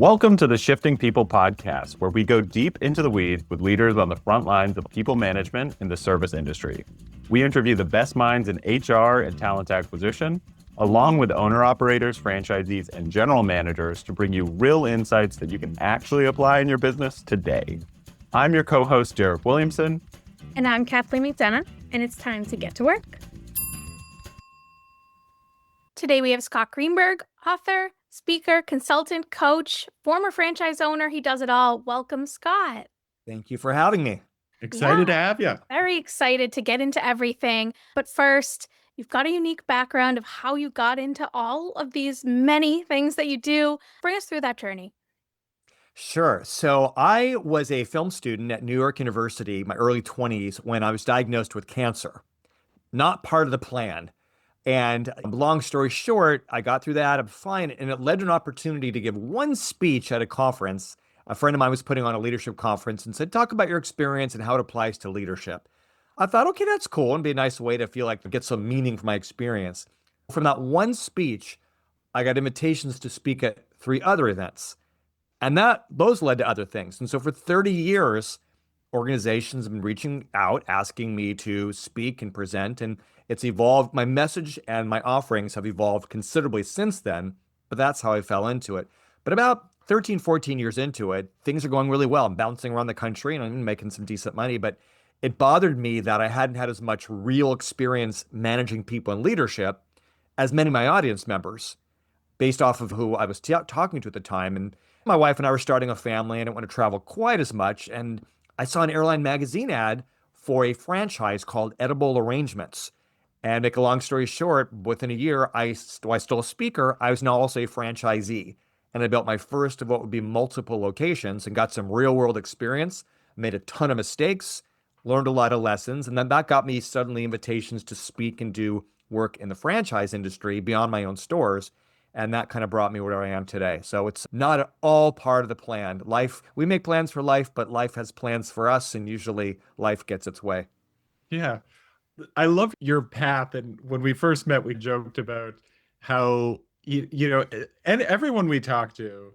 Welcome to the Shifting People podcast, where we go deep into the weeds with leaders on the front lines of people management in the service industry. We interview the best minds in HR and talent acquisition, along with owner-operators, franchisees, and general managers to bring you real insights that you can actually apply in your business today. I'm your co-host, Derek Williamson. And I'm Kathleen McDonough, and it's time to get to work. Today we have Scott Greenberg, author, speaker, consultant, coach, former franchise owner. He does it all. Welcome, Scott. Thank you for having me. Excited to have you. Very excited to get into everything. But first, you've got a unique background of how you got into all of these many things that you do. Bring us through that journey. Sure. So I was a film student at New York University, my early 20s, when I was diagnosed with cancer. Not part of the plan. And long story short, I got through that, I'm fine. And it led to an opportunity to give one speech at a conference. A friend of mine was putting on a leadership conference and said, talk about your experience and how it applies to leadership. I thought, okay, that's cool. And be a nice way to feel like I get some meaning from my experience. From that one speech, I got invitations to speak at 3 other events. And those led to other things. And so for 30 years, organizations have been reaching out, asking me to speak and present, and it's evolved. My message and my offerings have evolved considerably since then, but that's how I fell into it. But about 13, 14 years into it, things are going really well. I'm bouncing around the country and I'm making some decent money, but it bothered me that I hadn't had as much real experience managing people in leadership as many of my audience members, based off of who I was talking to at the time. And my wife and I were starting a family and I didn't want to travel quite as much. And I saw an airline magazine ad for a franchise called Edible Arrangements. And make a long story short, within a year, I was still a speaker. I was now also a franchisee. And I built my first of what would be multiple locations and got some real world experience, made a ton of mistakes, learned a lot of lessons. And then that got me suddenly invitations to speak and do work in the franchise industry beyond my own stores. And that kind of brought me where I am today. So it's not at all part of the plan. Life, we make plans for life, but life has plans for us. And usually life gets its way. Yeah. I love your path. And when we first met, we joked about how, and everyone we talk to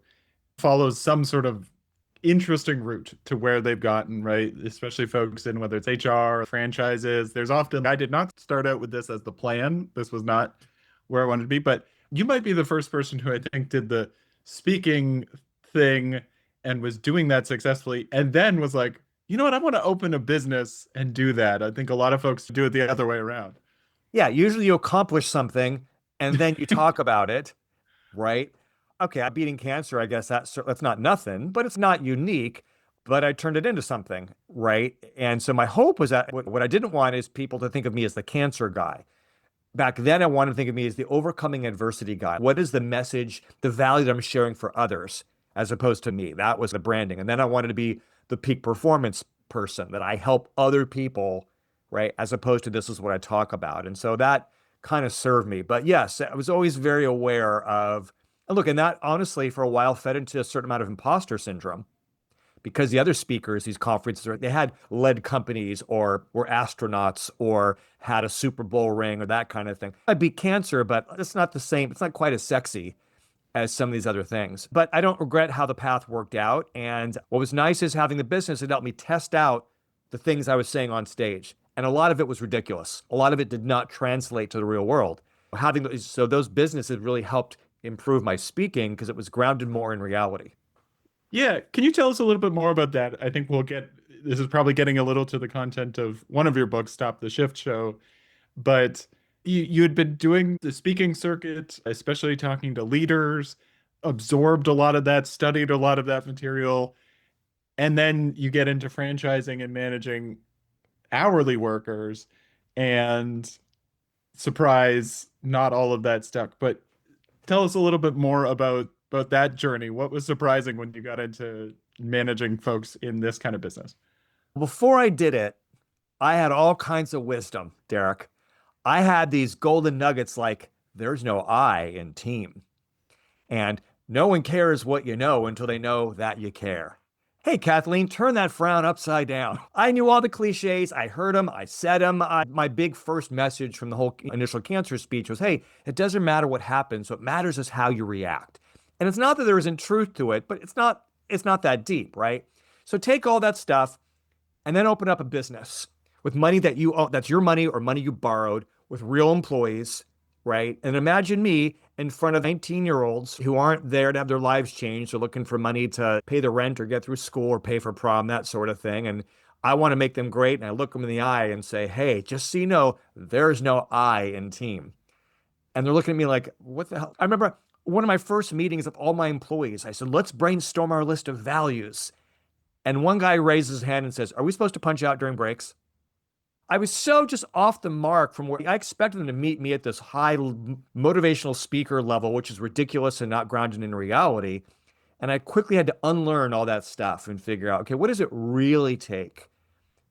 follows some sort of interesting route to where they've gotten, right? Especially folks in whether it's HR or franchises. There's often, I did not start out with this as the plan. This was not where I wanted to be, but you might be the first person who I think did the speaking thing and was doing that successfully. And then was like, you know what? I want to open a business and do that. I think a lot of folks do it the other way around. Yeah. Usually you accomplish something and then you talk about it, right? Okay. I'm beating cancer. I guess that's not nothing, but it's not unique, but I turned it into something, right? And so my hope was that what I didn't want is people to think of me as the cancer guy. Back then, I wanted to think of me as the overcoming adversity guy. What is the message, the value that I'm sharing for others as opposed to me? That was the branding. And then I wanted to be the peak performance person, that I help other people, right? As opposed to this is what I talk about. And so that kind of served me. But yes, I was always very aware of, and look, and that honestly for a while fed into a certain amount of imposter syndrome. Because the other speakers, these conferences, they had led companies or were astronauts or had a Super Bowl ring or that kind of thing. I beat cancer, but it's not the same. It's not quite as sexy as some of these other things. But I don't regret how the path worked out. And what was nice is having the business, it helped me test out the things I was saying on stage. And a lot of it was ridiculous. A lot of it did not translate to the real world. So those businesses really helped improve my speaking because it was grounded more in reality. Yeah. Can you tell us a little bit more about that? I think this is probably getting a little to the content of one of your books, Stop the Shift Show, but you had been doing the speaking circuit, especially talking to leaders, absorbed a lot of that, studied a lot of that material, and then you get into franchising and managing hourly workers, and surprise, not all of that stuck. But tell us a little bit more about that journey. What was surprising when you got into managing folks in this kind of business? Before I did it, I had all kinds of wisdom, Derek. I had these golden nuggets like there's no I in team. And no one cares what you know until they know that you care. Hey, Kathleen, turn that frown upside down. I knew all the cliches. I heard them. I said them. My big first message from the whole initial cancer speech was, hey, it doesn't matter what happens. What matters is how you react. And it's not that there isn't truth to it, but it's not that deep, right? So take all that stuff and then open up a business with money that you own, that's your money or money you borrowed, with real employees, right? And imagine me in front of 19-year-olds who aren't there to have their lives changed. They're looking for money to pay the rent or get through school or pay for prom, that sort of thing. And I want to make them great. And I look them in the eye and say, hey, just so you know, there's no I in team. And they're looking at me like, what the hell? I remember one of my first meetings of all my employees, I said, let's brainstorm our list of values. And one guy raises his hand and says, are we supposed to punch out during breaks? I was so just off the mark from where I expected them to meet me at this high motivational speaker level, which is ridiculous and not grounded in reality. And I quickly had to unlearn all that stuff and figure out, okay, what does it really take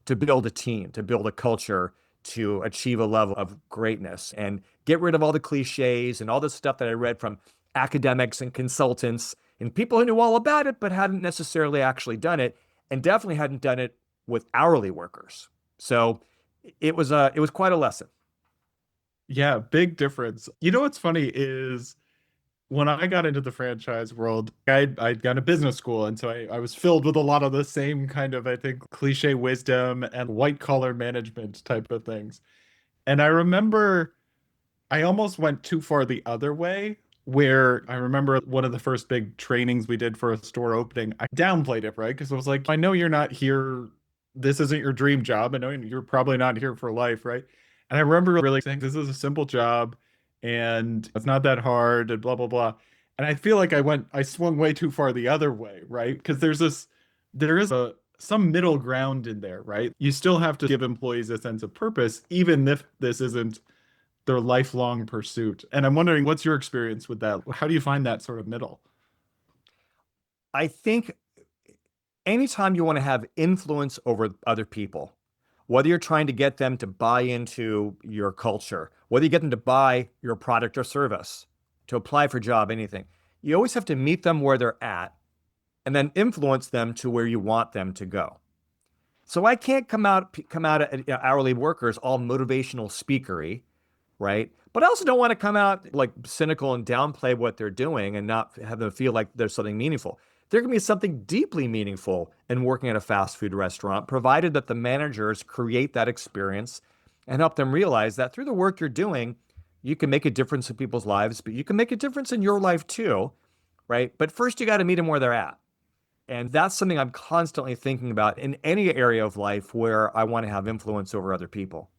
to build a team, to build a culture, to achieve a level of greatness, and get rid of all the cliches and all the stuff that I read from academics and consultants and people who knew all about it, but hadn't necessarily actually done it, and definitely hadn't done it with hourly workers. So it was quite a lesson. Yeah, big difference. You know what's funny is when I got into the franchise world, I'd gone to business school. And so I was filled with a lot of the same kind of, I think, cliche wisdom and white collar management type of things. And I remember I almost went too far the other way, where I remember one of the first big trainings we did for a store opening, I downplayed it, right? Because I was like, I know you're not here. This isn't your dream job. I know you're probably not here for life, right? And I remember really saying, this is a simple job and it's not that hard and blah, blah, blah. And I feel like I swung way too far the other way, right? Because there is some middle ground in there, right? You still have to give employees a sense of purpose, even if this isn't their lifelong pursuit. And I'm wondering, what's your experience with that? How do you find that sort of middle? I think anytime you want to have influence over other people, whether you're trying to get them to buy into your culture, whether you get them to buy your product or service, to apply for a job, anything, you always have to meet them where they're at and then influence them to where you want them to go. So I can't come out at hourly workers all motivational speakery, right? But I also don't want to come out like cynical and downplay what they're doing and not have them feel like there's something meaningful. There can be something deeply meaningful in working at a fast food restaurant, provided that the managers create that experience and help them realize that through the work you're doing, you can make a difference in people's lives, but you can make a difference in your life too, right? But first you got to meet them where they're at. And that's something I'm constantly thinking about in any area of life where I want to have influence over other people.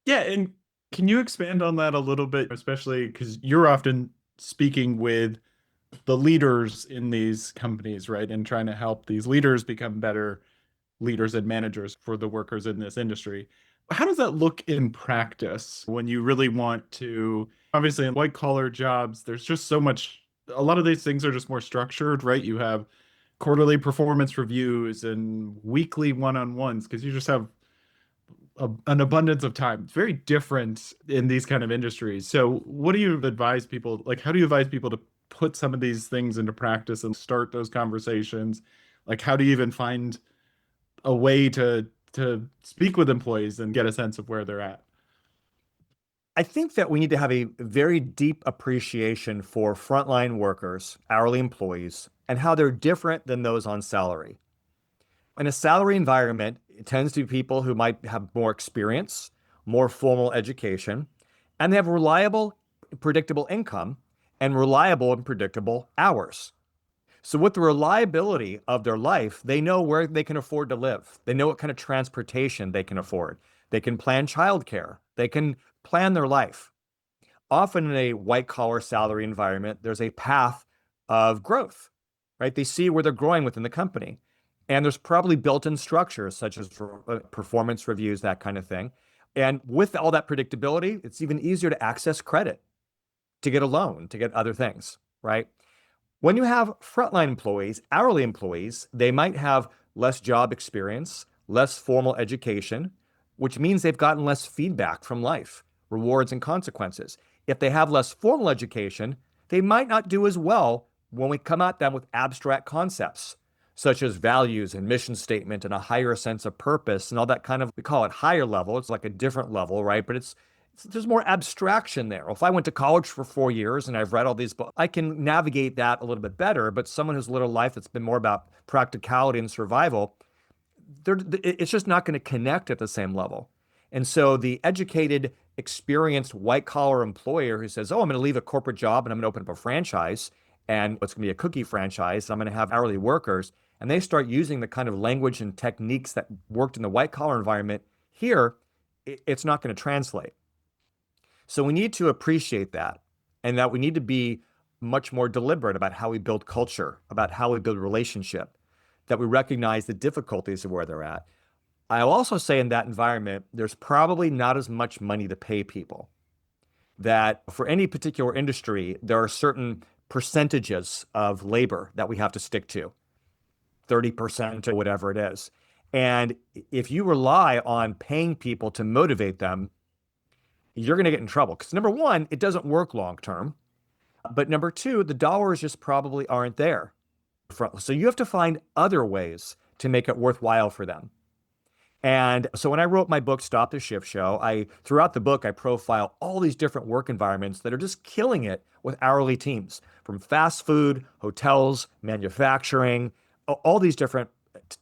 Yeah, and can you expand on that a little bit, especially because you're often speaking with the leaders in these companies, right? And trying to help these leaders become better leaders and managers for the workers in this industry. How does that look in practice when you really want to, obviously in white collar jobs, there's just so much, a lot of these things are just more structured, right? You have quarterly performance reviews and weekly one-on-ones because you just have an abundance of time. It's very different in these kind of industries. So what do you advise people, like how do you advise people to put some of these things into practice and start those conversations? Like how do you even find a way to speak with employees and get a sense of where they're at? I think that we need to have a very deep appreciation for frontline workers, hourly employees, and how they're different than those on salary. In a salary environment, it tends to be people who might have more experience, more formal education, and they have reliable, predictable income and reliable and predictable hours. So with the reliability of their life, they know where they can afford to live. They know what kind of transportation they can afford. They can plan childcare. They can plan their life. Often in a white-collar salary environment, there's a path of growth, right? They see where they're growing within the company. And there's probably built-in structures such as performance reviews, that kind of thing. And with all that predictability, it's even easier to access credit, to get a loan, to get other things, right? When you have frontline employees, hourly employees, they might have less job experience, less formal education, which means they've gotten less feedback from life, rewards and consequences. If they have less formal education, they might not do as well when we come at them with abstract concepts, such as values and mission statement and a higher sense of purpose and all that kind of, we call it higher level. It's like a different level, right? But it's there's more abstraction there. If I went to college for 4 years and I've read all these books, I can navigate that a little bit better. But someone who's lived a life that's been more about practicality and survival, it's just not going to connect at the same level. And so the educated, experienced white-collar employer who says, oh, I'm going to leave a corporate job and I'm going to open up a franchise, and it's going to be a cookie franchise, I'm going to have hourly workers, and they start using the kind of language and techniques that worked in the white-collar environment, here, it's not going to translate. So we need to appreciate that, and that we need to be much more deliberate about how we build culture, about how we build relationship, that we recognize the difficulties of where they're at. I'll also say in that environment, there's probably not as much money to pay people. That for any particular industry, there are certain percentages of labor that we have to stick to, 30% or whatever it is. And if you rely on paying people to motivate them, you're going to get in trouble. Because number one, it doesn't work long term. But number two, the dollars just probably aren't there. So you have to find other ways to make it worthwhile for them. And so when I wrote my book, Stop the Shift Show, throughout the book, I profile all these different work environments that are just killing it with hourly teams, from fast food, hotels, manufacturing, all these different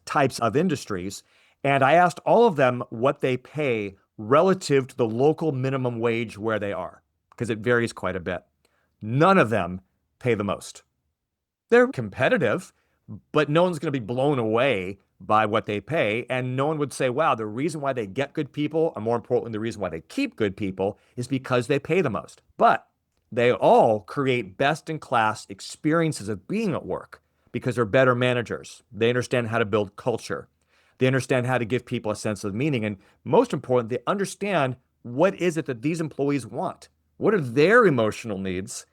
types of industries. And I asked all of them what they pay relative to the local minimum wage where they are, because it varies quite a bit. None of them pay the most. They're competitive, but no one's going to be blown away by what they pay. And no one would say, wow, the reason why they get good people, and more importantly, the reason why they keep good people, is because they pay the most. But they all create best-in-class experiences of being at work because they're better managers. They understand how to build culture. They understand how to give people a sense of meaning. And most important, they understand what is it that these employees want. What are their emotional needs?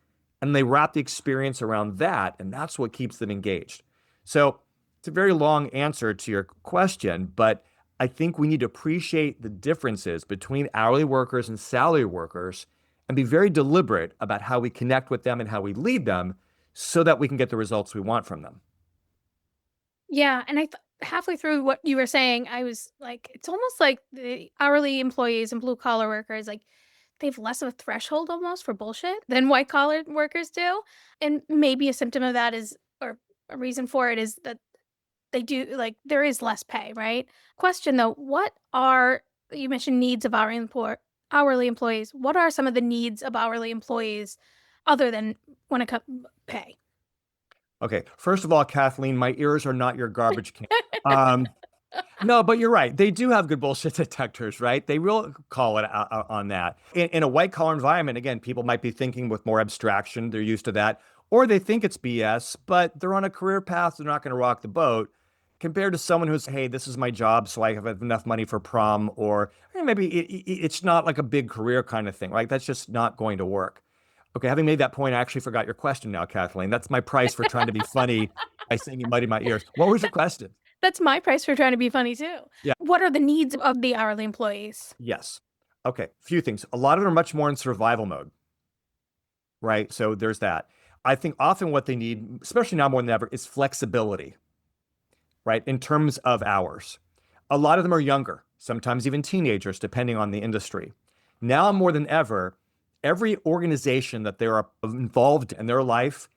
And they wrap the experience around that, and that's what keeps them engaged. So it's a very long answer to your question, but I think we need to appreciate the differences between hourly workers and salary workers and be very deliberate about how we connect with them and how we lead them so that we can get the results we want from them. Yeah, and halfway through what you were saying, I was like, it's almost like the hourly employees and blue collar workers, like they have less of a threshold almost for bullshit than white collar workers do. And maybe a symptom of that is, or a reason for it is that they do, like, there is less pay, right? Question though, you mentioned needs of hourly employees. What are some of the needs of hourly employees other than when it comes pay? Okay, first of all, Kathleen, my ears are not your garbage can. No, but you're right. They do have good bullshit detectors, right? They will call it out on that. In a white collar environment, again, people might be thinking with more abstraction. They're used to that. Or they think it's BS, but they're on a career path. They're not going to rock the boat compared to someone who's, hey, this is my job, so I have enough money for prom, or maybe it's not like a big career kind of thing, right? That's just not going to work. Okay, having made that point, I actually forgot your question now, Kathleen. That's my price for trying to be funny by saying you muddy my ears. What was your question? That's my price for trying to be funny too. Yeah. What are the needs of the hourly employees? Yes. Okay, few things. A lot of them are much more in survival mode, right? So there's that. I think often what they need, especially now more than ever, is flexibility, right? In terms of hours. A lot of them are younger, sometimes even teenagers, depending on the industry. Now more than ever, every organization that they're involved in their life,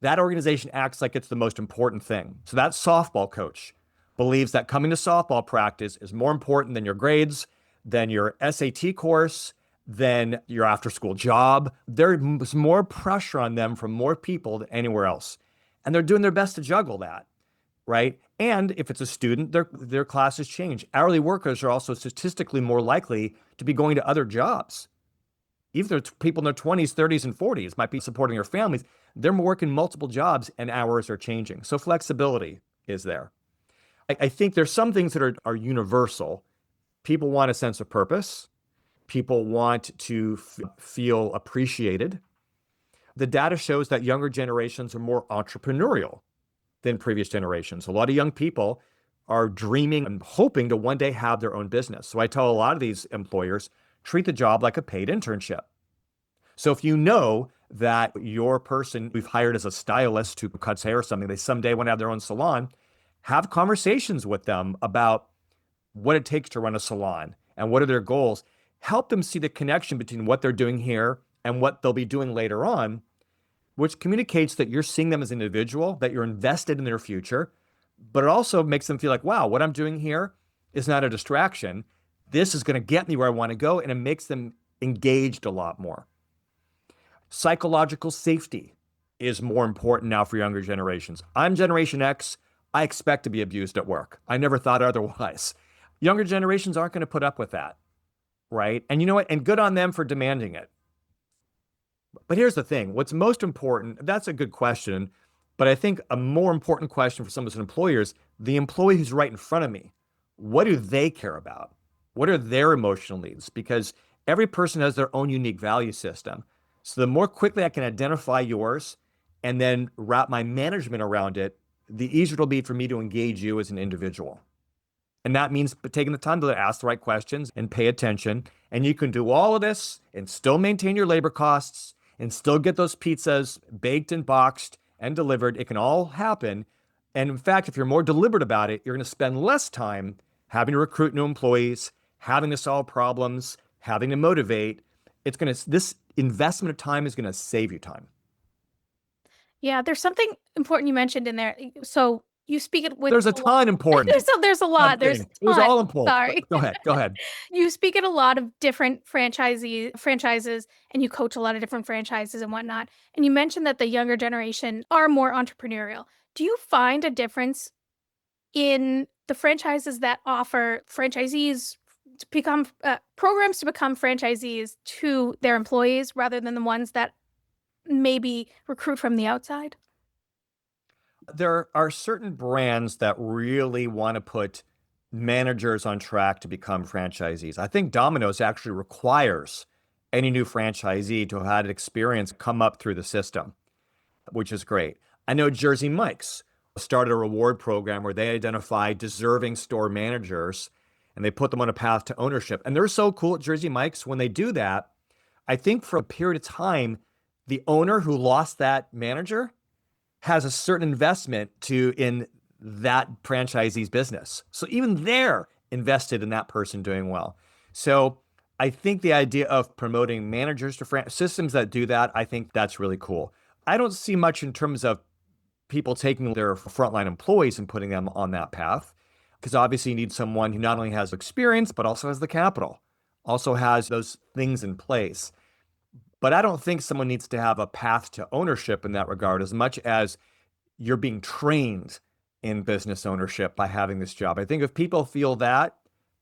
that organization acts like it's the most important thing. So that softball coach believes that coming to softball practice is more important than your grades, than your SAT course, than your after-school job. There's more pressure on them from more people than anywhere else. And they're doing their best to juggle that, right? And if it's a student, their classes change. Hourly workers are also statistically more likely to be going to other jobs. Even though people in their 20s, 30s, and 40s might be supporting their families, they're working multiple jobs and hours are changing. So flexibility is there. I think there's some things that are universal. People want a sense of purpose. People want to feel appreciated. The data shows that younger generations are more entrepreneurial than previous generations. A lot of young people are dreaming and hoping to one day have their own business. So I tell a lot of these employers, treat the job like a paid internship. So if you know that your person we've hired as a stylist who cuts hair or something, they someday want to have their own salon, have conversations with them about what it takes to run a salon and what are their goals. help them see the connection between what they're doing here and what they'll be doing later on, which communicates that you're seeing them as an individual, that you're invested in their future, but it also makes them feel like, wow, what I'm doing here is not a distraction. This is going to get me where I want to go, and it makes them engaged a lot more. Psychological safety is more important now for younger generations. I'm Generation X. I expect to be abused at work. I never thought otherwise. Younger generations aren't going to put up with that, right? And you know what? And good on them for demanding it. But here's the thing. What's most important, that's a good question, but I think a more important question for some of us employers, the employee who's right in front of me, what do they care about? What are their emotional needs? Because every person has their own unique value system. So the more quickly I can identify yours and then wrap my management around it, the easier it'll be for me to engage you as an individual. And that means taking the time to ask the right questions and pay attention. And you can do all of this and still maintain your labor costs and still get those pizzas baked and boxed and delivered. It can all happen. And in fact, if you're more deliberate about it, you're going to spend less time having to recruit new employees, having to solve problems, having to motivate. This investment of time is going to save you time. Yeah, there's something important you mentioned in there. So you speak it with There's a ton important. There's a lot. There's It was all important. Sorry. Go ahead. You speak at a lot of different franchises, and you coach a lot of different franchises and whatnot. And you mentioned that the younger generation are more entrepreneurial. Do you find a difference in the franchises that offer franchisees to become programs to become franchisees to their employees rather than the ones that maybe recruit from the outside? There are certain brands that really want to put managers on track to become franchisees. I think Domino's actually requires any new franchisee to have had experience come up through the system, which is great. I know Jersey Mike's started a reward program where they identify deserving store managers and they put them on a path to ownership. And they're so cool at Jersey Mike's when they do that. I think for a period of time, the owner who lost that manager has a certain investment in that franchisee's business. So even they're invested in that person doing well. So I think the idea of promoting managers to systems that do that, I think that's really cool. I don't see much in terms of people taking their frontline employees and putting them on that path, because obviously you need someone who not only has experience, but also has the capital, also has those things in place. But I don't think someone needs to have a path to ownership in that regard as much as you're being trained in business ownership by having this job. I think if people feel that,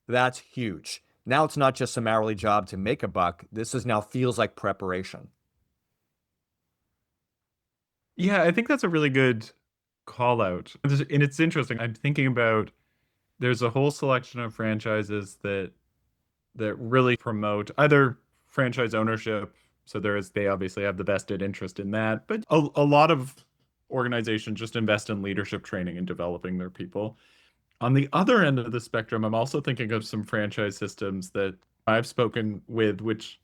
that's huge. Now it's not just some hourly job to make a buck. This now feels like preparation. Yeah, I think that's a really good call out. And it's interesting. I'm thinking about there's a whole selection of franchises that really promote either franchise ownership. So they obviously have the vested interest in that, but a lot of organizations just invest in leadership training and developing their people. On the other end of the spectrum, I'm also thinking of some franchise systems that I've spoken with, which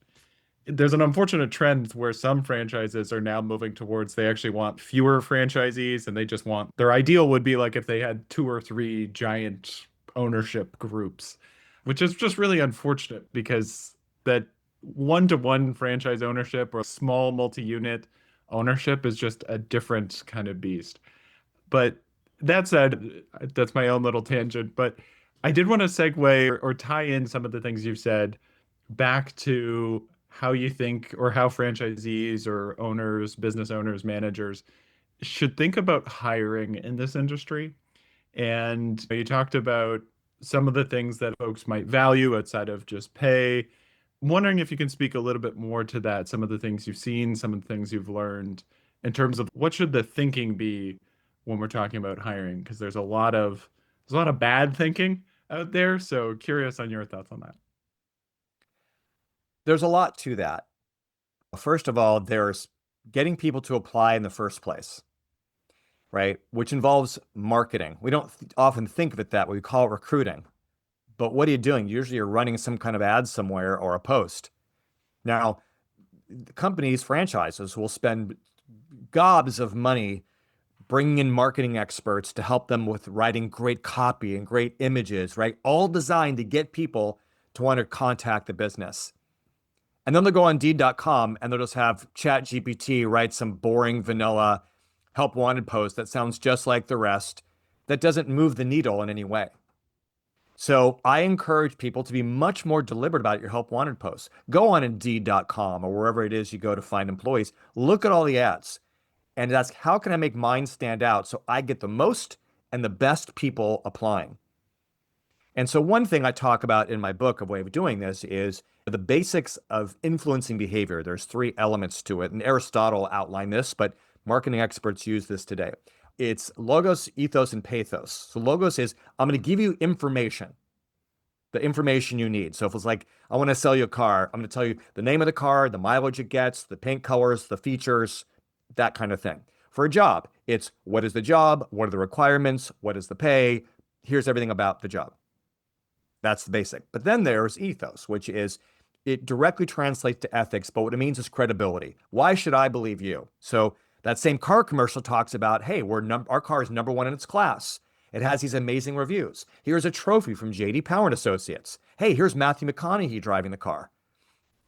there's an unfortunate trend where some franchises are now moving towards they actually want fewer franchisees, and they just want their ideal would be like if they had 2 or 3 giant ownership groups, which is just really unfortunate because that one-to-one franchise ownership or small multi-unit ownership is just a different kind of beast. But that said, that's my own little tangent, but I did want to segue or tie in some of the things you've said back to how you think or how franchisees or owners, business owners, managers should think about hiring in this industry. And you talked about some of the things that folks might value outside of just pay. I'm wondering if you can speak a little bit more to that, some of the things you've seen, some of the things you've learned in terms of what should the thinking be when we're talking about hiring, because there's a lot of bad thinking out there. So curious on your thoughts on that. There's a lot to that. First of all, there's getting people to apply in the first place, right? Which involves marketing. We don't often think of it that way. We call it recruiting. But what are you doing? Usually you're running some kind of ad somewhere or a post. Now, companies, franchises will spend gobs of money bringing in marketing experts to help them with writing great copy and great images, right? All designed to get people to want to contact the business. And then they'll go on Indeed.com and they'll just have ChatGPT write some boring vanilla help wanted post that sounds just like the rest, that doesn't move the needle in any way. So I encourage people to be much more deliberate about your help wanted posts. Go on Indeed.com or wherever it is you go to find employees. Look at all the ads and ask, how can I make mine stand out so I get the most and the best people applying? And so one thing I talk about in my book, a way of doing this, is the basics of influencing behavior. There's 3 elements to it. And Aristotle outlined this, but marketing experts use this today. It's logos, ethos, and pathos. So logos is, I'm going to give you information, the information you need. So if it's like, I want to sell you a car, I'm going to tell you the name of the car, the mileage it gets, the paint colors, the features, that kind of thing. For a job, it's what is the job? What are the requirements? What is the pay? Here's everything about the job. That's the basic. But then there's ethos, which is, it directly translates to ethics, but what it means is credibility. Why should I believe you? So that same car commercial talks about, hey, our car is #1 in its class. It has these amazing reviews. Here's a trophy from J.D. Power and Associates. Hey, here's Matthew McConaughey driving the car,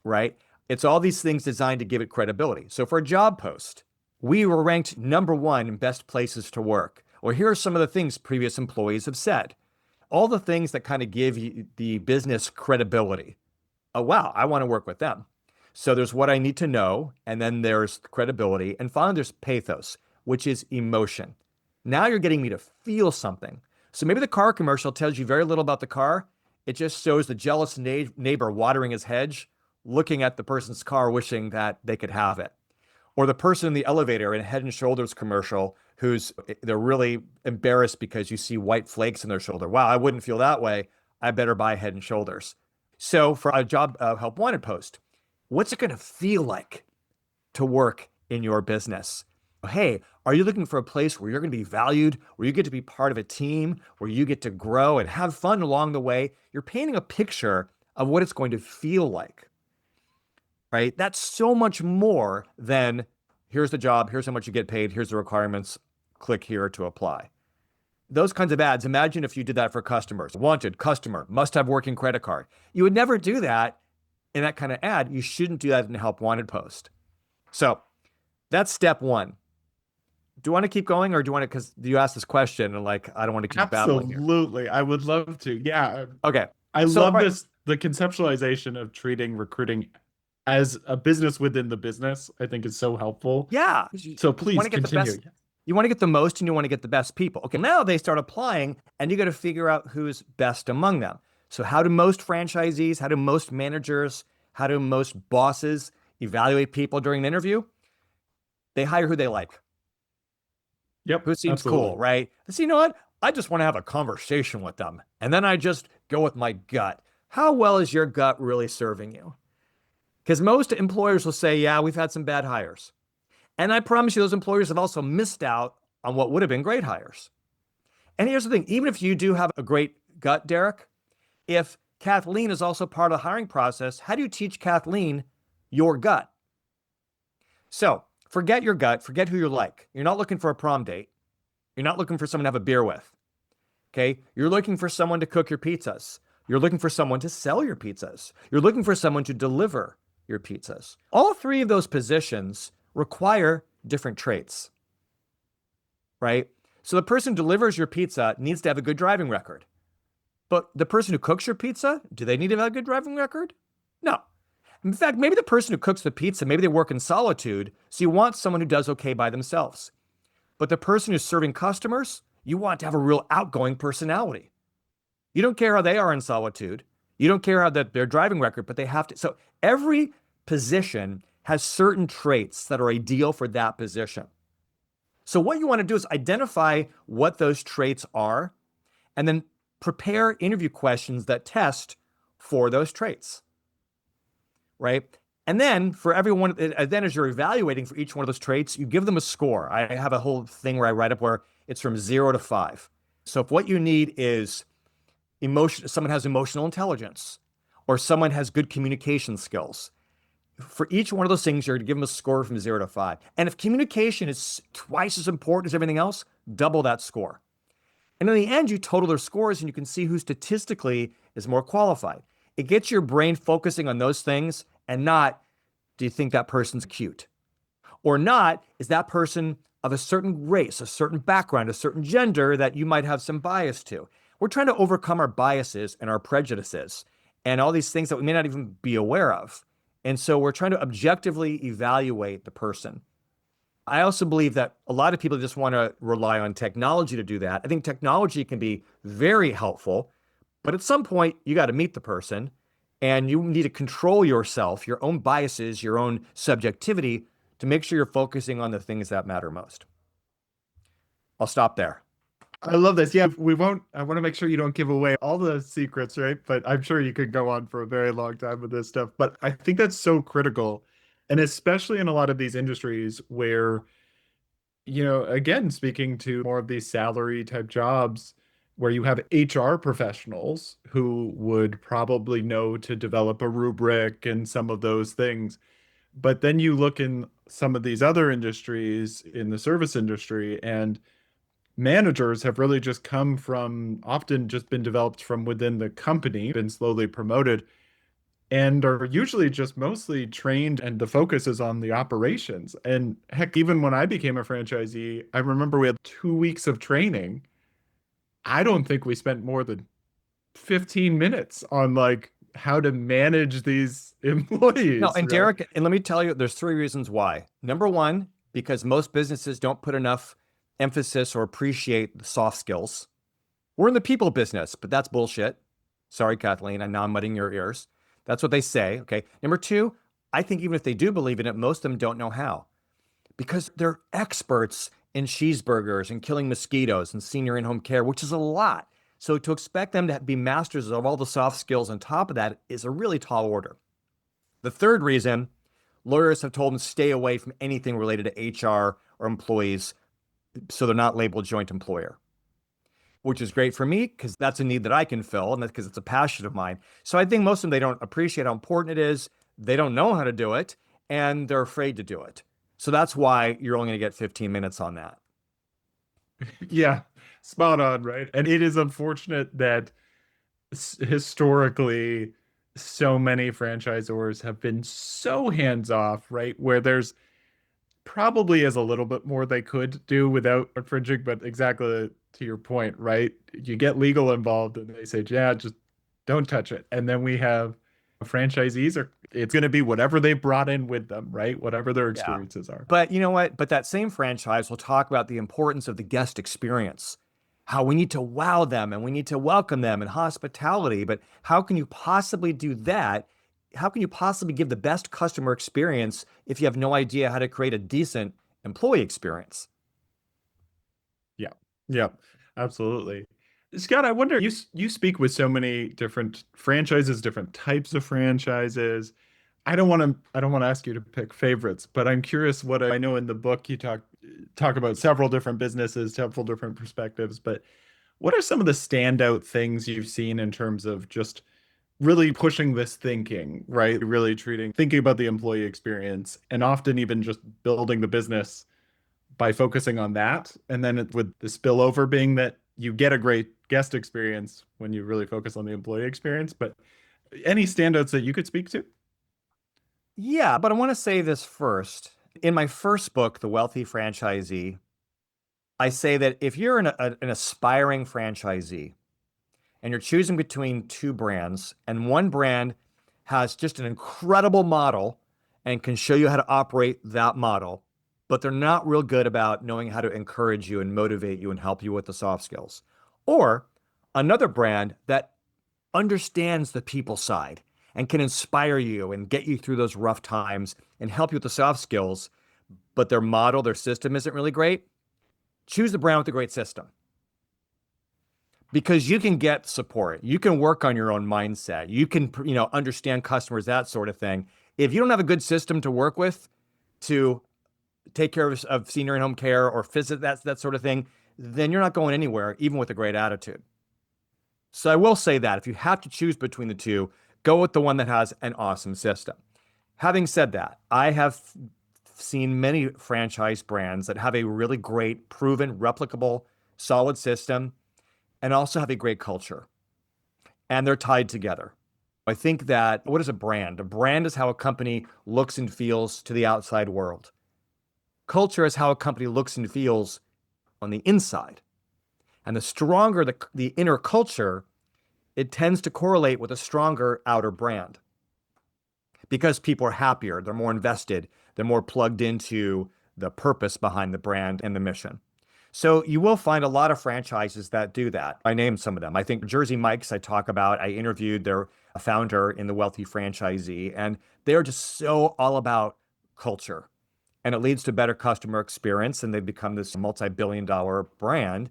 right? It's all these things designed to give it credibility. So for a job post, we were ranked #1 in best places to work. Or here are some of the things previous employees have said. All the things that kind of give you the business credibility. Oh, wow, I want to work with them. So there's what I need to know, and then there's credibility, and finally there's pathos, which is emotion. Now you're getting me to feel something. So maybe the car commercial tells you very little about the car. It just shows the jealous neighbor watering his hedge, looking at the person's car, wishing that they could have it. Or the person in the elevator in a Head and Shoulders commercial they're really embarrassed because you see white flakes in their shoulder. Wow, I wouldn't feel that way. I better buy Head and Shoulders. So for a job help wanted post, what's it going to feel like to work in your business? Hey, are you looking for a place where you're going to be valued, where you get to be part of a team, where you get to grow and have fun along the way? You're painting a picture of what it's going to feel like, right? That's so much more than here's the job, here's how much you get paid, here's the requirements, click here to apply. Those kinds of ads, imagine if you did that for customers. Wanted, customer, must have working credit card. You would never do that in that kind of ad. You shouldn't do that in a help wanted post. So that's step 1. Do you want to keep going, or do you want to, because you asked this question and like, I don't want to keep babbling here. Absolutely. I would love to. Yeah. Okay. I love this, the conceptualization of treating recruiting as a business within the business, I think is so helpful. Yeah. So please continue. You want to get the most and you want to get the best people. Okay, now they start applying and you got to figure out who's best among them. So how do most franchisees, how do most managers, how do most bosses evaluate people during an interview? They hire who they like. Yep. Who seems cool, right? So you know what? I just want to have a conversation with them. And then I just go with my gut. How well is your gut really serving you? Because most employers will say, yeah, we've had some bad hires. And I promise you, those employers have also missed out on what would have been great hires. And here's the thing, even if you do have a great gut, Derek, if Kathleen is also part of the hiring process, how do you teach Kathleen your gut? So forget your gut, forget who you like. You're not looking for a prom date. You're not looking for someone to have a beer with. Okay? You're looking for someone to cook your pizzas. You're looking for someone to sell your pizzas. You're looking for someone to deliver your pizzas. All 3 of those positions require different traits, right? So the person who delivers your pizza needs to have a good driving record. But the person who cooks your pizza, do they need to have a good driving record? No. In fact, maybe the person who cooks the pizza, maybe they work in solitude, so you want someone who does okay by themselves. But the person who's serving customers, you want to have a real outgoing personality. You don't care how they are in solitude. You don't care how their driving record, but they have to. So every position has certain traits that are ideal for that position. So what you want to do is identify what those traits are and then prepare interview questions that test for those traits, right? And then for everyone, then as you're evaluating for each one of those traits, you give them a score. I have a whole thing where I write up where it's from 0 to 5. So if what you need is someone has emotional intelligence or someone has good communication skills, for each one of those things, you're going to give them a score from 0 to 5. And if communication is twice as important as everything else, double that score. And in the end, you total their scores and you can see who statistically is more qualified. It gets your brain focusing on those things and not, do you think that person's cute? Or not, is that person of a certain race, a certain background, a certain gender that you might have some bias to? We're trying to overcome our biases and our prejudices and all these things that we may not even be aware of. And so we're trying to objectively evaluate the person. I also believe that a lot of people just want to rely on technology to do that. I think technology can be very helpful, but at some point you got to meet the person and you need to control yourself, your own biases, your own subjectivity to make sure you're focusing on the things that matter most. I'll stop there. I love this. Yeah, I want to make sure you don't give away all the secrets, right? But I'm sure you could go on for a very long time with this stuff. But I think that's so critical. And especially in a lot of these industries where, again, speaking to more of these salary type jobs where you have HR professionals who would probably know to develop a rubric and some of those things. But then you look in some of these other industries in the service industry, and managers have really just come from, often just been developed from within the company, been slowly promoted, and are usually just mostly trained, and the focus is on the operations. And heck, even when I became a franchisee, I remember we had 2 weeks of training. I don't think we spent more than 15 minutes on like how to manage these employees. No, and right? Derek, and let me tell you, there's 3 reasons why. Number one, because most businesses don't put enough emphasis or appreciate the soft skills. We're in the people business, but that's bullshit. Sorry, Kathleen, and now I'm muddying your ears. That's what they say, okay? Number two, I think even if they do believe in it, most of them don't know how. Because they're experts in cheeseburgers and killing mosquitoes and senior in-home care, which is a lot. So to expect them to be masters of all the soft skills on top of that is a really tall order. The third reason, lawyers have told them to stay away from anything related to HR or employees so they're not labeled joint employer, which is great for me because that's a need that I can fill and that's because it's a passion of mine. So I think most of them, they don't appreciate how important it is. They don't know how to do it and they're afraid to do it. So that's why you're only going to get 15 minutes on that. Yeah, spot on, right? And it is unfortunate that historically so many franchisors have been so hands off, right? Where there's probably is a little bit more they could do without infringing, but exactly to your point, right? You get legal involved and they say, yeah, just don't touch it. And then we have franchisees it's going to be whatever they brought in with them, right? Whatever their experiences are. But you know what? But that same franchise will talk about the importance of the guest experience, how we need to wow them and we need to welcome them and hospitality. But how can you possibly do that? How can you possibly give the best customer experience if you have no idea how to create a decent employee experience? Yeah, absolutely. Scott, I wonder, you speak with so many different franchises, different types of franchises. I don't want to ask you to pick favorites, but I'm curious I know in the book you talk about several different businesses, several different perspectives, but what are some of the standout things you've seen in terms of just really pushing this thinking, right? Really thinking about the employee experience and often even just building the business by focusing on that. And then with the spillover being that you get a great guest experience when you really focus on the employee experience. But any standouts that you could speak to? Yeah, but I want to say this first. In my first book, The Wealthy Franchisee, I say that if you're an aspiring franchisee and you're choosing between 2 brands and one brand has just an incredible model and can show you how to operate that model, but they're not real good about knowing how to encourage you and motivate you and help you with the soft skills. Or another brand that understands the people side and can inspire you and get you through those rough times and help you with the soft skills, but their model, their system isn't really great. Choose the brand with a great system. Because you can get support. You can work on your own mindset. You can, understand customers, that sort of thing. If you don't have a good system to work with to take care of senior in-home care or visit that sort of thing, then you're not going anywhere, even with a great attitude. So I will say that if you have to choose between the two, go with the one that has an awesome system. Having said that, I have seen many franchise brands that have a really great, proven, replicable, solid system and also have a great culture. And they're tied together. I think that what is a brand? A brand is how a company looks and feels to the outside world. Culture is how a company looks and feels on the inside. And the stronger the inner culture, it tends to correlate with a stronger outer brand. Because people are happier, they're more invested, they're more plugged into the purpose behind the brand and the mission. So you will find a lot of franchises that do that. I named some of them. I think Jersey Mike's I talk about, I interviewed their founder in The Wealthy Franchisee, and they're just so all about culture. And it leads to better customer experience, and they've become this multi-billion-dollar brand.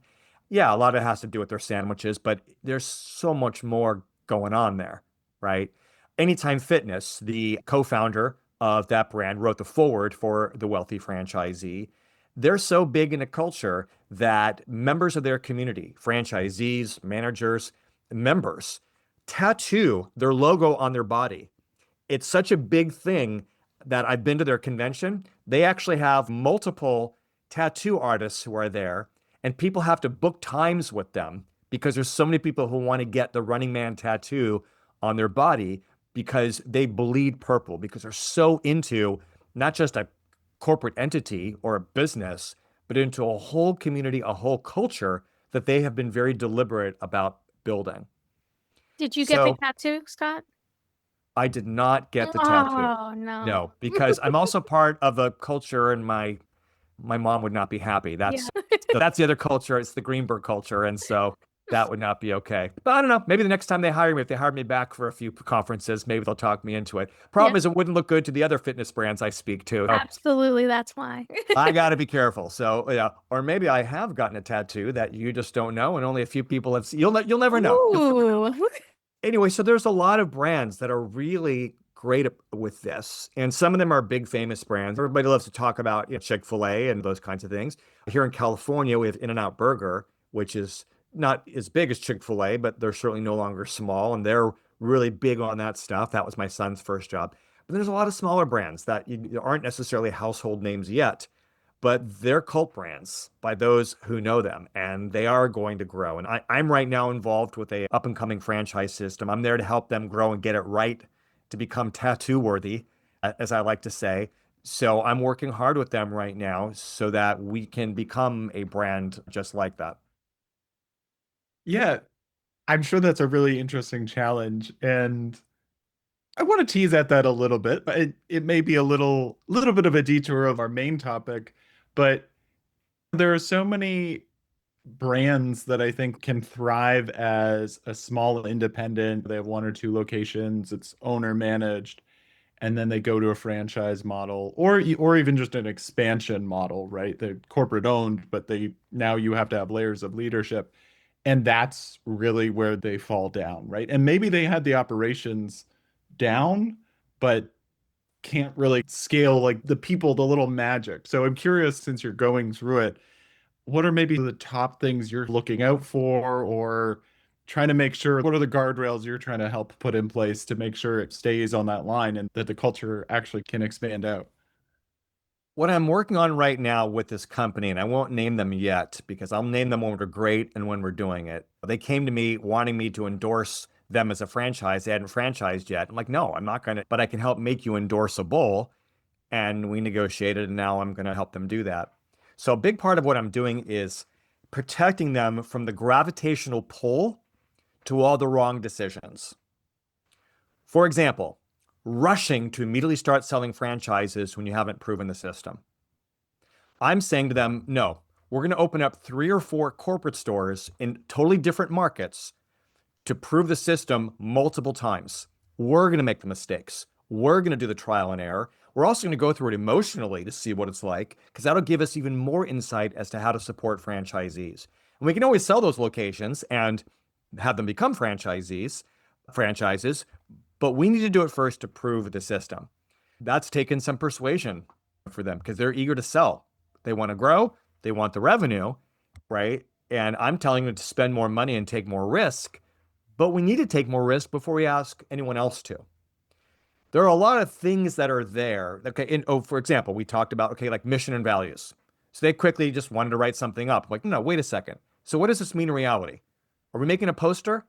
Yeah, a lot of it has to do with their sandwiches, but there's so much more going on there, right? Anytime Fitness, the co-founder of that brand, wrote the foreword for The Wealthy Franchisee. They're so big in a culture that members of their community, franchisees, managers, members, tattoo their logo on their body. It's such a big thing that I've been to their convention. They actually have multiple tattoo artists who are there, and people have to book times with them because there's so many people who want to get the Running Man tattoo on their body because they bleed purple, because they're so into not just a corporate entity or a business, but into a whole community, a whole culture that they have been very deliberate about building. Did you get the tattoo, Scott? I did not get the tattoo. Oh, no. No, because I'm also part of a culture, and my mom would not be happy. That's that's the other culture. It's the Greenberg culture, and so that would not be okay. But I don't know. Maybe the next time they hire me, if they hire me back for a few conferences, maybe they'll talk me into it. Problem is, it wouldn't look good to the other fitness brands I speak to. Absolutely, that's why. I got to be careful. So yeah, or maybe I have gotten a tattoo that you just don't know, and only a few people have seen. You'll never know. Ooh. Anyway, so there's a lot of brands that are really great with this, and some of them are big famous brands. Everybody loves to talk about Chick-fil-A and those kinds of things. Here in California, we have In-N-Out Burger, which is not as big as Chick-fil-A, but they're certainly no longer small, and they're really big on that stuff. That was my son's first job. But there's a lot of smaller brands that aren't necessarily household names yet, but they're cult brands by those who know them, and they are going to grow. And I'm right now involved with a up-and-coming franchise system. I'm there to help them grow and get it right to become tattoo worthy, as I like to say. So I'm working hard with them right now so that we can become a brand just like that. Yeah, I'm sure that's a really interesting challenge, and I want to tease at that a little bit, but it may be a little bit of a detour of our main topic, but there are so many brands that I think can thrive as a small independent. They have one or two locations, it's owner managed, and then they go to a franchise model or even just an expansion model, right? They're corporate owned, but now you have to have layers of leadership. And that's really where they fall down, right? And maybe they had the operations down, but can't really scale like the people, the little magic. So I'm curious, since you're going through it, what are maybe the top things you're looking out for or trying to make sure, what are the guardrails you're trying to help put in place to make sure it stays on that line and that the culture actually can expand out? What I'm working on right now with this company, and I won't name them yet because I'll name them when we're great and when we're doing it. They came to me wanting me to endorse them as a franchise. They hadn't franchised yet. I'm like, no, I'm not going to, but I can help make you endorsable. And we negotiated, and now I'm going to help them do that. So a big part of what I'm doing is protecting them from the gravitational pull to all the wrong decisions. For example, rushing to immediately start selling franchises when you haven't proven the system. I'm saying to them, no, we're going to open up 3 or 4 corporate stores in totally different markets to prove the system multiple times. We're going to make the mistakes. We're going to do the trial and error. We're also going to go through it emotionally to see what it's like, because that'll give us even more insight as to how to support franchisees. And we can always sell those locations and have them become franchises, but we need to do it first to prove the system. That's taken some persuasion for them because they're eager to sell. They want to grow. They want the revenue, right? And I'm telling them to spend more money and take more risk, but we need to take more risk before we ask anyone else to. There are a lot of things that are there. Okay, for example, we talked about, like mission and values. So they quickly just wanted to write something up. Like, no, wait a second. So what does this mean in reality? Are we making a poster?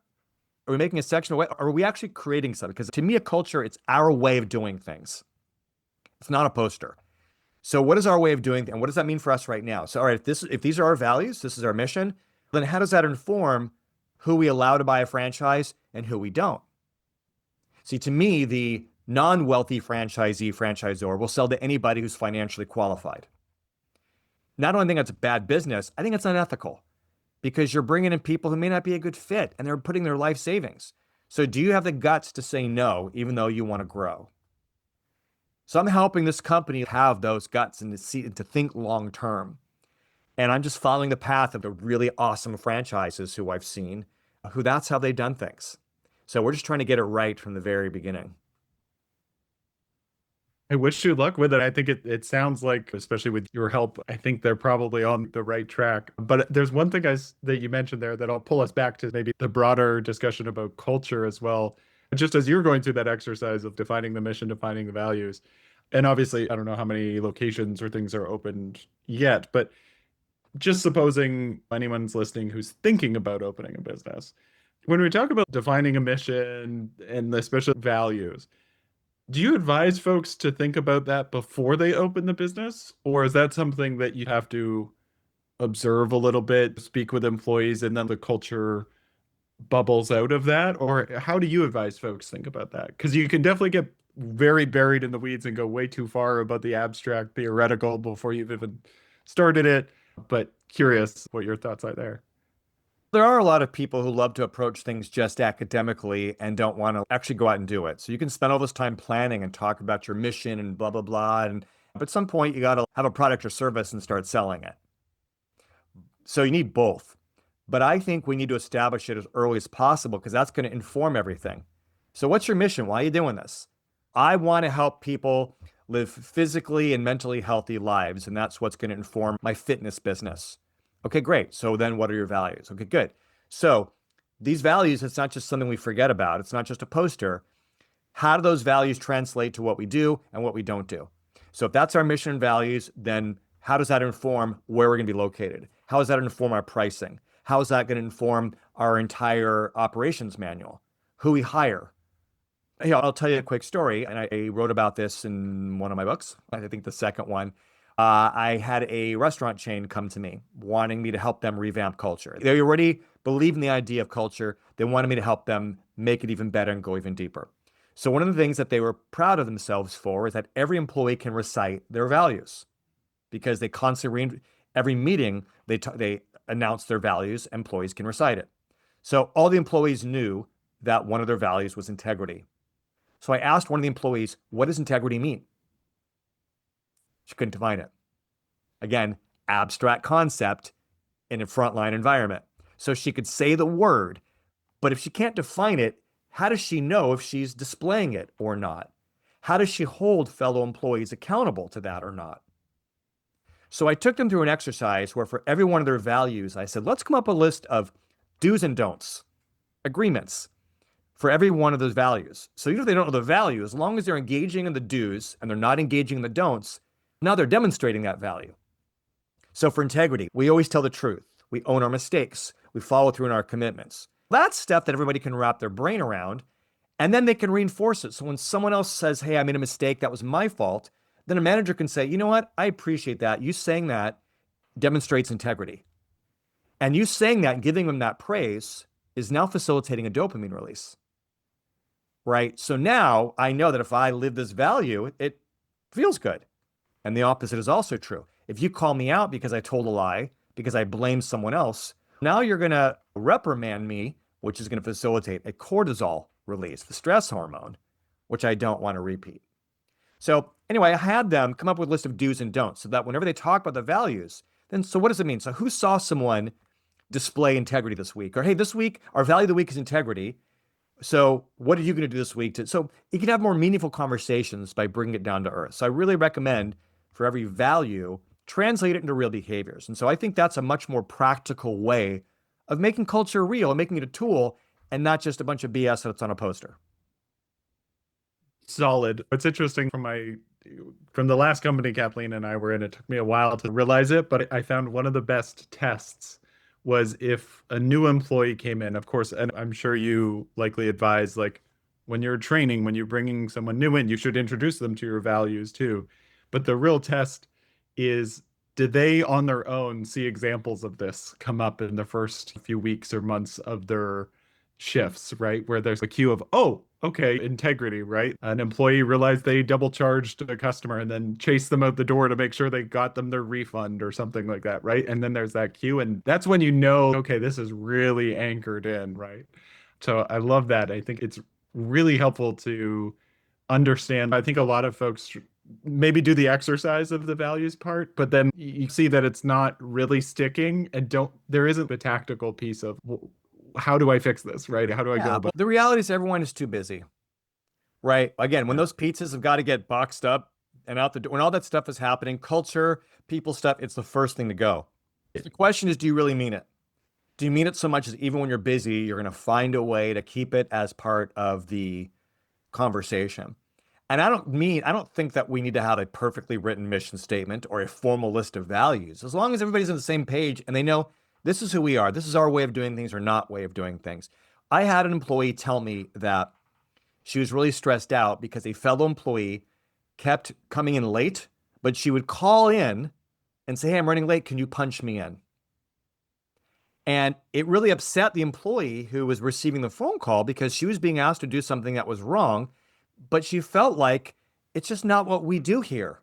Are we making a sectional way? Are we actually creating something? Because to me, a culture, it's our way of doing things. It's not a poster. So what is our way of doing, and what does that mean for us right now? So, all right, if these are our values, this is our mission, then how does that inform who we allow to buy a franchise and who we don't? See, to me, the non-wealthy franchisor will sell to anybody who's financially qualified. Not only think that's bad business, I think it's unethical because you're bringing in people who may not be a good fit and they're putting their life savings. So do you have the guts to say no, even though you want to grow? So I'm helping this company have those guts and to think long term. And I'm just following the path of the really awesome franchises who I've seen, who that's how they've done things. So we're just trying to get it right from the very beginning. I wish you luck with it. I think it sounds like, especially with your help, I think they're probably on the right track. But there's one thing that you mentioned there that I'll pull us back to maybe the broader discussion about culture as well. Just as you're going through that exercise of defining the mission, defining the values. And obviously, I don't know how many locations or things are opened yet, but just supposing anyone's listening who's thinking about opening a business, when we talk about defining a mission and especially values, do you advise folks to think about that before they open the business? Or is that something that you have to observe a little bit, speak with employees, and then the culture bubbles out of that? Or how do you advise folks think about that? Because you can definitely get very buried in the weeds and go way too far about the abstract theoretical before you've even started it. But curious what your thoughts are there. There are a lot of people who love to approach things just academically and don't want to actually go out and do it. So you can spend all this time planning and talk about your mission and blah, blah, blah. But at some point, you got to have a product or service and start selling it. So you need both. But I think we need to establish it as early as possible because that's going to inform everything. So what's your mission? Why are you doing this? I want to help people live physically and mentally healthy lives. And that's what's going to inform my fitness business. Okay, great. So then what are your values? Okay, good. So these values, it's not just something we forget about. It's not just a poster. How do those values translate to what we do and what we don't do? So if that's our mission and values, then how does that inform where we're going to be located? How does that inform our pricing? How is that going to inform our entire operations manual? Who we hire? Hey, I'll tell you a quick story. And I wrote about this in one of my books. I think the second one. I had a restaurant chain come to me wanting me to help them revamp culture. They already believe in the idea of culture. They wanted me to help them make it even better and go even deeper. So one of the things that they were proud of themselves for is that every employee can recite their values because they constantly, every meeting, they announce their values, employees can recite it. So all the employees knew that one of their values was integrity. So I asked one of the employees, what does integrity mean? She couldn't define it. Again, abstract concept in a frontline environment. So she could say the word, but if she can't define it, how does she know if she's displaying it or not? How does she hold fellow employees accountable to that or not? So I took them through an exercise where for every one of their values, I said, let's come up with a list of do's and don'ts, agreements for every one of those values. So even if they don't know the value, as long as they're engaging in the do's and they're not engaging in the don'ts, now they're demonstrating that value. So for integrity, we always tell the truth. We own our mistakes. We follow through in our commitments. That's stuff that everybody can wrap their brain around, and then they can reinforce it. So when someone else says, hey, I made a mistake, that was my fault, then a manager can say, you know what? I appreciate that. You saying that demonstrates integrity. And you saying that and giving them that praise is now facilitating a dopamine release, right? So now I know that if I live this value, it feels good. And the opposite is also true. If you call me out because I told a lie, because I blame someone else, now you're going to reprimand me, which is going to facilitate a cortisol release, the stress hormone, which I don't want to repeat. So anyway, I had them come up with a list of do's and don'ts so that whenever they talk about the values, then so what does it mean? So who saw someone display integrity this week? Or hey, this week, our value of the week is integrity. So what are you going to do this week? So you can have more meaningful conversations by bringing it down to earth. So I really recommend for every value, translate it into real behaviors. And so I think that's a much more practical way of making culture real and making it a tool and not just a bunch of BS that's on a poster. Solid. It's interesting from the last company Kathleen and I were in, it took me a while to realize it, but I found one of the best tests was if a new employee came in, of course, and I'm sure you likely advise, like when you're training, when you're bringing someone new in, you should introduce them to your values too. But the real test is, do they on their own see examples of this come up in the first few weeks or months of their shifts, right? Where there's a cue of, oh, okay, integrity, right? An employee realized they double charged a customer and then chased them out the door to make sure they got them their refund or something like that, right? And then there's that cue, and that's when you know, okay, this is really anchored in, right? So I love that. I think it's really helpful to understand. I think a lot of folks maybe do the exercise of the values part, but then you see that it's not really sticking, and there isn't the tactical piece of, well, how do I fix this, right? How do I go about the reality is everyone is too busy, right? Again, when those pizzas have got to get boxed up and out the door, when all that stuff is happening, culture, people stuff, it's the first thing to go. The question is, do you really mean it? Do you mean it so much as even when you're busy, you're going to find a way to keep it as part of the conversation? And I don't think that we need to have a perfectly written mission statement or a formal list of values. As long as everybody's on the same page and they know this is who we are, this is our way of doing things or not way of doing things. I had an employee tell me that she was really stressed out because a fellow employee kept coming in late, but she would call in and say, hey, I'm running late. Can you punch me in? And it really upset the employee who was receiving the phone call because she was being asked to do something that was wrong, but she felt like it's just not what we do here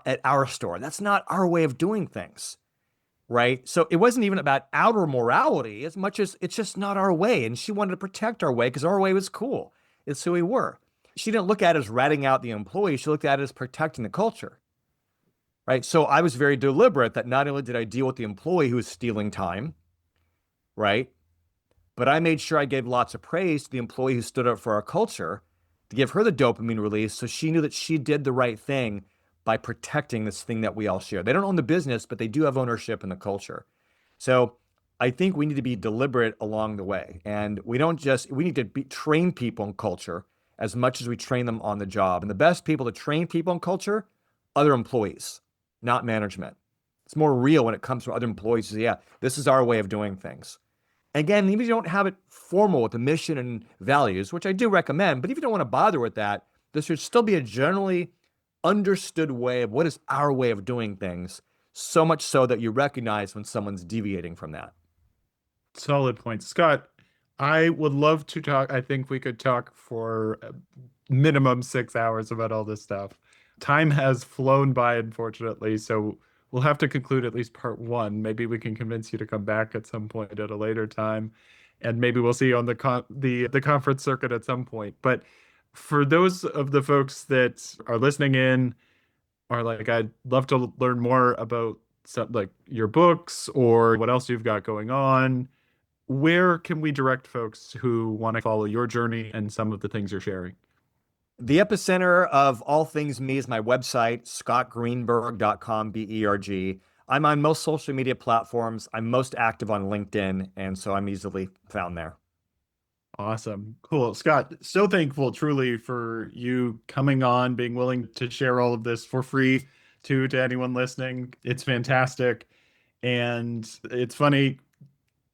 at our store. That's not our way of doing things, right? So it wasn't even about outer morality as much as it's just not our way. And she wanted to protect our way because our way was cool. It's who we were. She didn't look at it as ratting out the employee. She looked at it as protecting the culture, right? So I was very deliberate that not only did I deal with the employee who was stealing time, right? But I made sure I gave lots of praise to the employee who stood up for our culture to give her the dopamine release so she knew that she did the right thing by protecting this thing that we all share. They don't own the business, but they do have ownership in the culture. So I think we need to be deliberate along the way. And we need to train people in culture as much as we train them on the job. And the best people to train people in culture, other employees, not management. It's more real when it comes from other employees. Yeah, this is our way of doing things. Again, even if you don't have it formal with the mission and values, which I do recommend, but if you don't want to bother with that, there should still be a generally understood way of what is our way of doing things, so much so that you recognize when someone's deviating from that. Solid points. Scott, I would love to talk. I think we could talk for minimum 6 hours about all this stuff. Time has flown by, unfortunately, so we'll have to conclude at least part one. Maybe we can convince you to come back at some point at a later time, and maybe we'll see you on the conference circuit at some point. But for those of the folks that are listening in, are like, I'd love to learn more about like your books or what else you've got going on, where can we direct folks who want to follow your journey and some of the things you're sharing? The epicenter of all things me is my website, scottgreenberg.com, B-E-R-G. I'm on most social media platforms. I'm most active on LinkedIn, and so I'm easily found there. Awesome. Cool. Scott, so thankful truly for you coming on, being willing to share all of this for free to anyone listening. It's fantastic. And it's funny,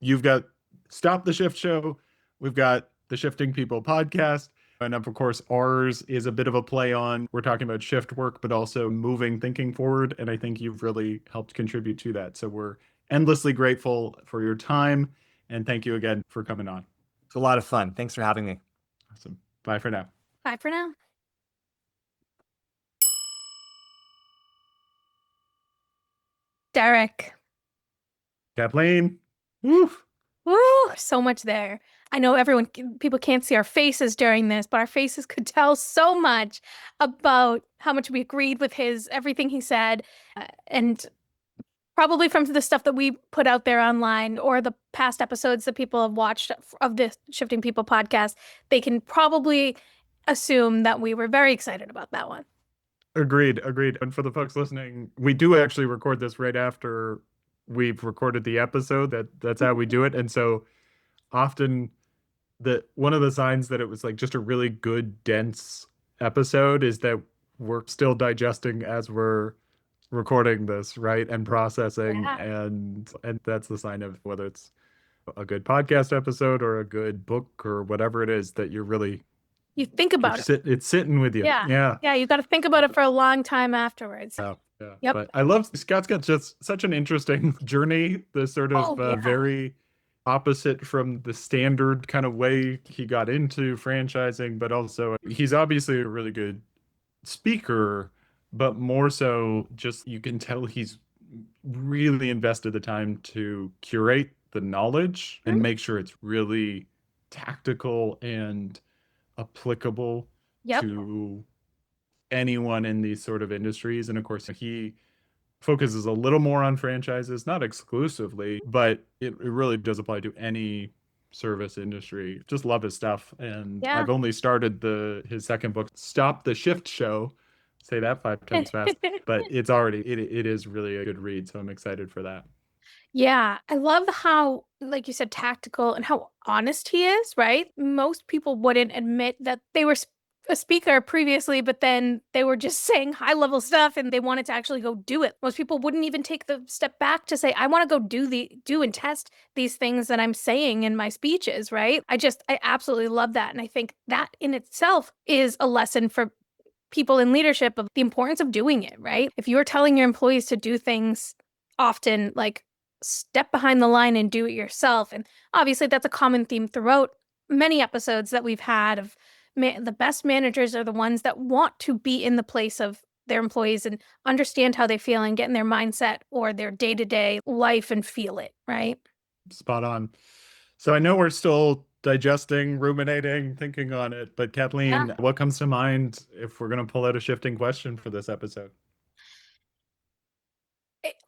you've got Stop the Shift Show. We've got the Shifting People podcast. And of course, ours is a bit of a play on, we're talking about shift work, but also moving thinking forward. And I think you've really helped contribute to that. So we're endlessly grateful for your time. And thank you again for coming on. It's a lot of fun. Thanks for having me. Awesome. Bye for now. Bye for now. Derek. Kathleen. Woo. Woo, so much there. I know people can't see our faces during this, but our faces could tell so much about how much we agreed with everything he said. And probably from the stuff that we put out there online or the past episodes that people have watched of the Shifting People podcast, they can probably assume that we were very excited about that one. Agreed. And for the folks listening, we do actually record this right after we've recorded the episode. That's how we do it. And so often one of the signs that it was like just a really good, dense episode is that we're still digesting as we're recording this, right? And processing. Yeah. And that's the sign of whether it's a good podcast episode or a good book or whatever it is that you're really You think about it. it's sitting with you. Yeah. Yeah. Yeah. You got to think about it for a long time afterwards. Yeah. Yeah. Yep. But I love Scott's got just such an interesting journey, the sort of Oh, yeah. very opposite from the standard kind of way he got into franchising, but also he's obviously a really good speaker, but more so just you can tell he's really invested the time to curate the knowledge and Mhm. make sure it's really tactical and applicable Yep. to anyone in these sort of industries. And of course, he focuses a little more on franchises, not exclusively, but it really does apply to any service industry. Just love his stuff. And Yeah. I've only started his second book, Stop the Shift Show. Say that 5 times fast, but it is really a good read. So I'm excited for that. Yeah, I love how, like you said, tactical and how honest he is, right? Most people wouldn't admit that they were a speaker previously, but then they were just saying high level stuff and they wanted to actually go do it. Most people wouldn't even take the step back to say, I want to go do and test these things that I'm saying in my speeches, right? I absolutely love that. And I think that in itself is a lesson for people in leadership of the importance of doing it, right? If you're telling your employees to do things often, like step behind the line and do it yourself. And obviously, that's a common theme throughout many episodes that we've had of the best managers are the ones that want to be in the place of their employees and understand how they feel and get in their mindset or their day-to-day life and feel it, right? Spot on. So I know we're still digesting, ruminating, thinking on it, but Kathleen, Yeah. what comes to mind if we're going to pull out a shifting question for this episode?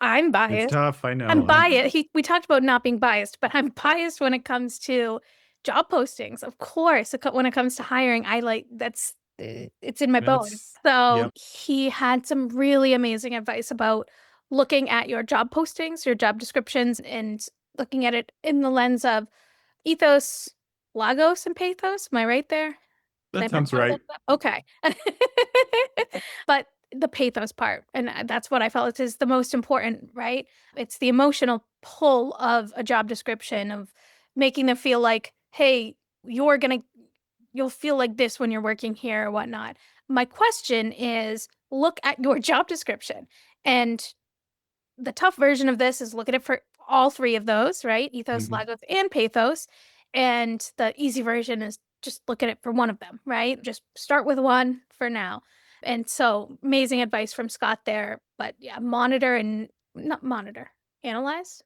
I'm It's biased. tough, I know. I'm biased. We talked about not being biased, but I'm biased when it comes to job postings. Of course, when it comes to hiring, it's in my bones. So Yep. he had some really amazing advice about looking at your job postings, your job descriptions, and looking at it in the lens of ethos, logos, and pathos. Am I right there? That sounds right. Okay. But the pathos part, and that's what I felt is the most important, right? It's the emotional pull of a job description of making them feel like, hey, you'll feel like this when you're working here or whatnot. My question is look at your job description. And the tough version of this is look at it for all three of those, right? Ethos, Mhm. logos, and pathos. And the easy version is just look at it for one of them, right? Just start with one for now. And so amazing advice from Scott there. But yeah, not monitor, analyze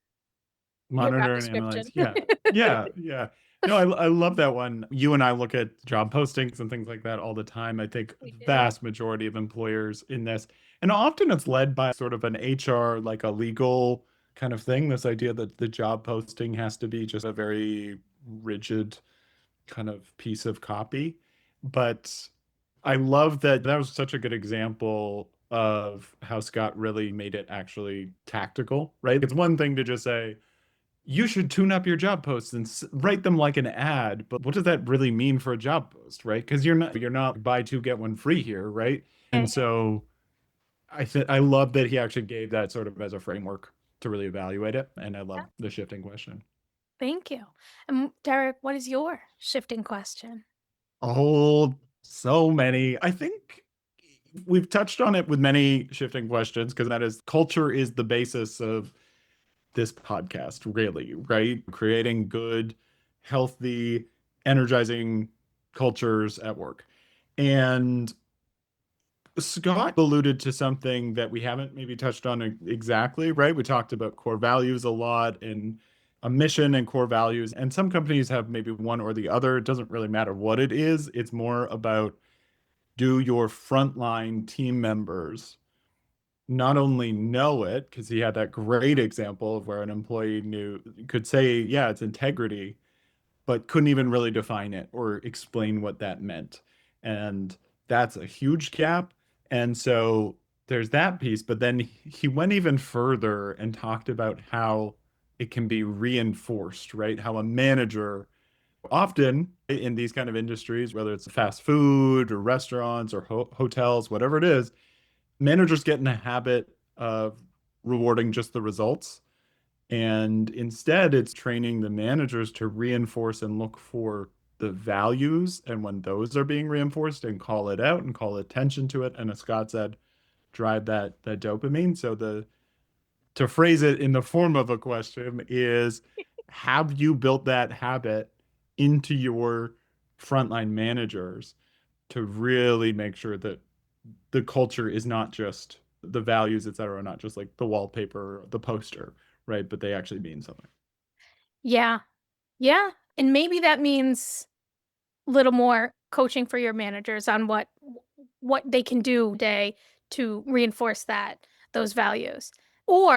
your job Monitor and description. analyze. Yeah. Yeah. Yeah. No, I love that one. You and I look at job postings and things like that all the time. I think We do. vast majority of employers in this, and often it's led by sort of an HR, like a legal kind of thing. This idea that the job posting has to be just a very rigid kind of piece of copy. But I love that was such a good example of how Scott really made it actually tactical, right? It's one thing to just say, you should tune up your job posts and write them like an ad, but what does that really mean for a job post, right? Because you're not buy two get one free here, right? And so I love that he actually gave that sort of as a framework to really evaluate it, and I love the shifting question. Thank you. And Derek, what is your shifting question? Oh, so many. I think we've touched on it with many shifting questions because that is culture is the basis of this podcast, really, right? Creating good, healthy, energizing cultures at work. And Scott alluded to something that we haven't maybe touched on exactly, right? We talked about core values a lot and a mission and core values. And some companies have maybe one or the other. It doesn't really matter what it is. It's more about, do your frontline team members not only know it, because he had that great example of where an employee could say, yeah, it's integrity, but couldn't even really define it or explain what that meant. And that's a huge gap. And so there's that piece, but then he went even further and talked about how it can be reinforced, right? How a manager often in these kind of industries, whether it's fast food or restaurants or hotels, whatever it is, managers get in the habit of rewarding just the results. And instead, it's training the managers to reinforce and look for the values. And when those are being reinforced, and call it out and call attention to it. And as Scott said, drive that dopamine. So to phrase it in the form of a question is, have you built that habit into your frontline managers to really make sure that the culture is not just the values, et cetera, not just like the wallpaper, or the poster, right? But they actually mean something. Yeah. Yeah. And maybe that means a little more coaching for your managers on what they can do day to reinforce those values. Or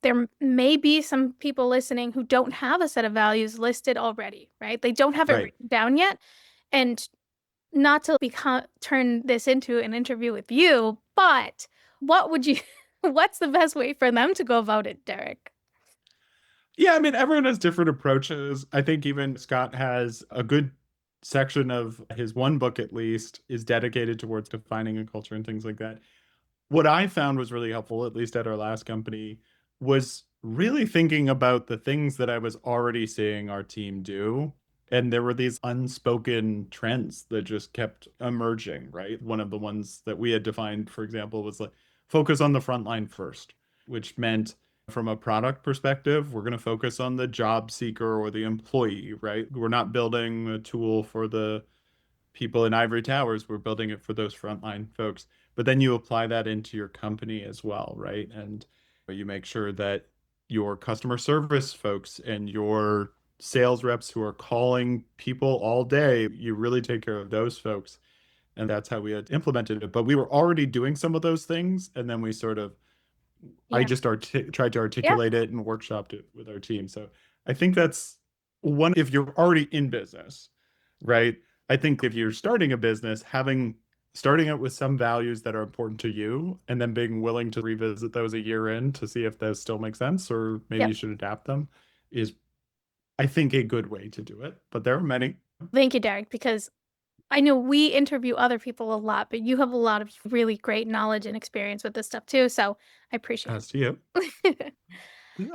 there may be some people listening who don't have a set of values listed already, right? They don't have it Right. written down yet. And not to turn this into an interview with you, but what's the best way for them to go about it, Derek? Yeah, I mean, everyone has different approaches. I think even Scott has a good section of his one book, at least, is dedicated towards defining a culture and things like that. What I found was really helpful, at least at our last company, was really thinking about the things that I was already seeing our team do. And there were these unspoken trends that just kept emerging, right? One of the ones that we had defined, for example, was like focus on the front line first, which meant from a product perspective, we're going to focus on the job seeker or the employee, right? We're not building a tool for the people in ivory towers. We're building it for those frontline folks. But then you apply that into your company as well, right? And you make sure that your customer service folks and your sales reps who are calling people all day, you really take care of those folks. And that's how we had implemented it. But we were already doing some of those things. And then we sort of, I Yeah. just tried to articulate it and workshopped it with our team. So I think that's one, if you're already in business, right? I think if you're starting a business, starting out with some values that are important to you and then being willing to revisit those a year in to see if those still make sense or maybe you should adapt them is, I think, a good way to do it. But there are many. Thank you, Derek, because I know we interview other people a lot, but you have a lot of really great knowledge and experience with this stuff too. So I appreciate As to you. it.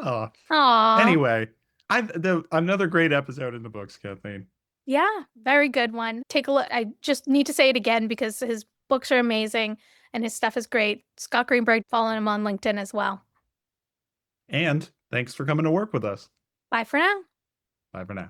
Oh. Aw. Anyway, another great episode in the books, Kathleen. Yeah, very good one. Take a look. I just need to say it again because his books are amazing and his stuff is great. Scott Greenberg, following him on LinkedIn as well. And thanks for coming to work with us. Bye for now. Bye for now.